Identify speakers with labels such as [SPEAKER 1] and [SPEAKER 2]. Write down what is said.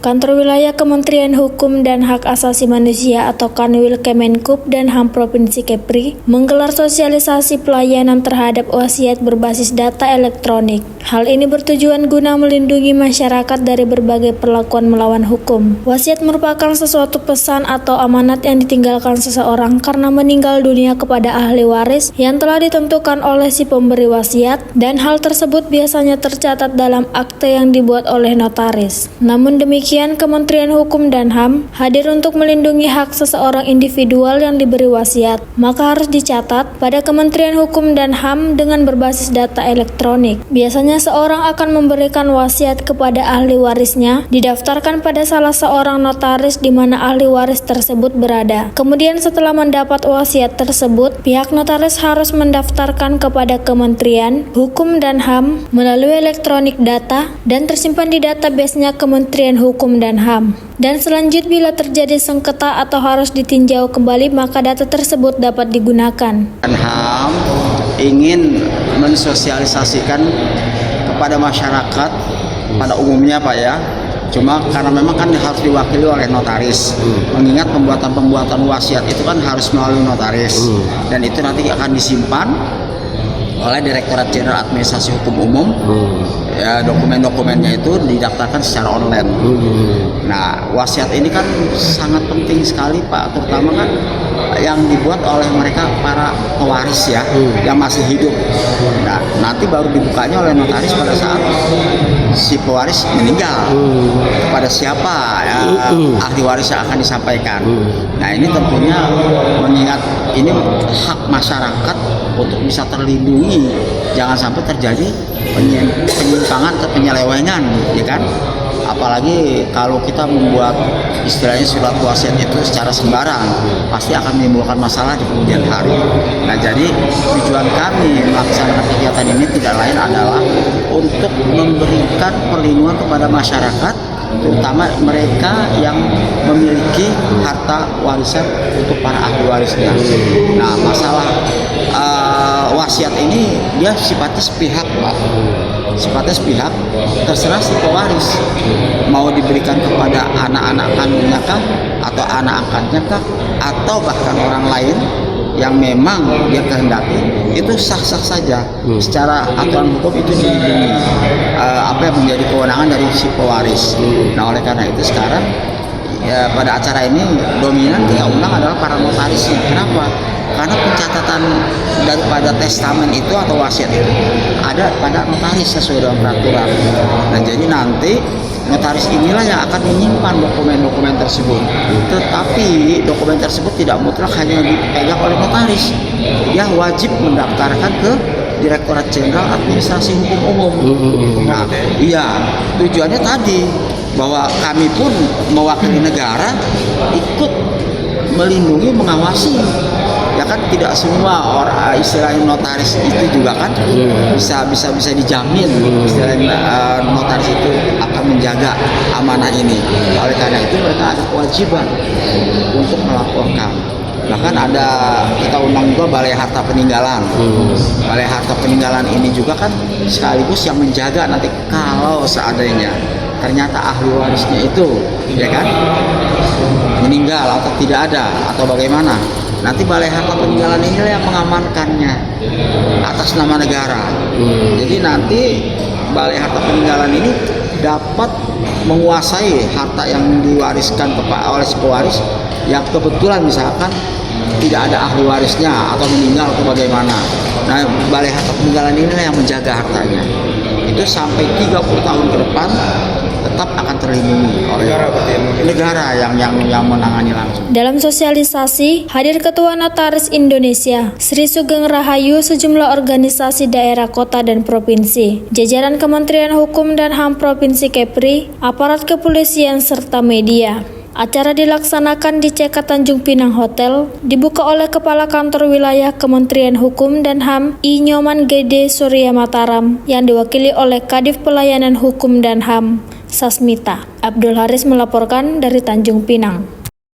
[SPEAKER 1] Kantor Wilayah Kementerian Hukum dan Hak Asasi Manusia atau Kanwil Kemenkub dan HAM Provinsi Kepri menggelar sosialisasi pelayanan terhadap wasiat berbasis data elektronik. Hal ini bertujuan guna melindungi masyarakat dari berbagai perlakuan melawan hukum. Wasiat merupakan sesuatu pesan atau amanat yang ditinggalkan seseorang karena meninggal dunia kepada ahli waris yang telah ditentukan oleh si pemberi wasiat, dan hal tersebut biasanya tercatat dalam akte yang dibuat oleh notaris. Namun demikian, Kementerian Hukum dan HAM hadir untuk melindungi hak seseorang individual yang diberi wasiat. Maka harus dicatat pada Kementerian Hukum dan HAM dengan berbasis data elektronik. Biasanya seorang akan memberikan wasiat kepada ahli warisnya, didaftarkan pada salah seorang notaris di mana ahli waris tersebut berada. Kemudian setelah mendapat wasiat tersebut, pihak notaris harus mendaftarkan kepada Kementerian Hukum dan HAM melalui elektronik data dan tersimpan di database-nya Kementerian Hukum dan HAM. Dan selanjutnya bila terjadi sengketa atau harus ditinjau kembali, maka data tersebut dapat digunakan.
[SPEAKER 2] HAM ingin mensosialisasikan kepada masyarakat pada umumnya Pak ya. Cuma karena memang kan harus diwakili oleh notaris. Mengingat pembuatan wasiat itu kan harus melalui notaris. Dan itu nanti akan disimpan oleh Direktorat Jenderal Administrasi Hukum Umum. Ya, dokumen-dokumennya itu didaftarkan secara online. Nah, wasiat ini kan sangat penting sekali Pak, terutama kan yang dibuat oleh mereka para pewaris ya, yang masih hidup. Nah, nanti baru dibukanya oleh notaris pada saat si pewaris meninggal. Kepada siapa ya, ahli waris yang akan disampaikan. Nah, ini tentunya mengingat ini hak masyarakat untuk bisa terlindungi, jangan sampai terjadi penyimpangan atau penyelewengan, ya kan? Apalagi kalau kita membuat istilahnya surat wasiat itu secara sembarang, pasti akan menimbulkan masalah di kemudian hari. Nah, jadi tujuan kami melaksanakan kegiatan ini tidak lain adalah untuk memberikan perlindungan kepada masyarakat, terutama mereka yang memiliki harta warisan untuk para ahli warisnya. Nah, masalah wasiat ini dia sifatnya sepihak Pak, sifatnya sepihak, terserah si pewaris mau diberikan kepada anak-anak kandungnya kah, atau anak angkatnya kah, atau bahkan orang lain yang memang dia kehendaki, itu sah-sah saja. Secara aturan hukum itu dilindungi apa yang menjadi kewenangan dari si pewaris. Nah, oleh karena itu sekarang ya, pada acara ini dominan yang undang adalah para notarisnya. Kenapa? Karena pencatatan daripada testamen itu atau wasiat itu ada pada notaris sesuai dengan peraturan. Nah, jadi nanti notaris inilah yang akan menyimpan dokumen-dokumen tersebut. Tetapi dokumen tersebut tidak mutlak hanya dipegang oleh notaris. Dia wajib mendaftarkan ke Direktorat Jenderal Administrasi Hukum Umum. Nah, iya, tujuannya tadi bahwa kami pun mewakili negara ikut melindungi, mengawasi. Ya kan, tidak semua orang istilahnya notaris itu juga kan bisa dijamin istilahnya notaris itu akan menjaga amanah ini. Oleh karena itu mereka ada kewajiban untuk melaporkan. Bahkan ada, kita undang juga Balai Harta Peninggalan. Balai Harta Peninggalan ini juga kan sekaligus yang menjaga nanti kalau seandainya ternyata ahli warisnya itu ya kan meninggal atau tidak ada atau bagaimana, nanti Balai Harta Peninggalan inilah yang mengamankannya atas nama negara. Jadi nanti Balai Harta Peninggalan ini dapat menguasai harta yang diwariskan oleh si pewaris yang kebetulan misalkan tidak ada ahli warisnya atau meninggal atau bagaimana. Nah, Balai Harta Peninggalan inilah yang menjaga hartanya. Itu sampai 30 tahun ke depan tetap akan terlindungi oleh negara yang menangani langsung.
[SPEAKER 1] Dalam sosialisasi, hadir Ketua Notaris Indonesia, Sri Sugeng Rahayu, sejumlah organisasi daerah, kota, dan provinsi, jajaran Kementerian Hukum dan HAM Provinsi Kepri, aparat kepolisian, serta media. Acara dilaksanakan di CK Tanjung Pinang Hotel, dibuka oleh Kepala Kantor Wilayah Kementerian Hukum dan HAM I Nyoman Gede Surya Mataram, yang diwakili oleh Kadif Pelayanan Hukum dan HAM Sasmita. Abdul Haris melaporkan dari Tanjung Pinang.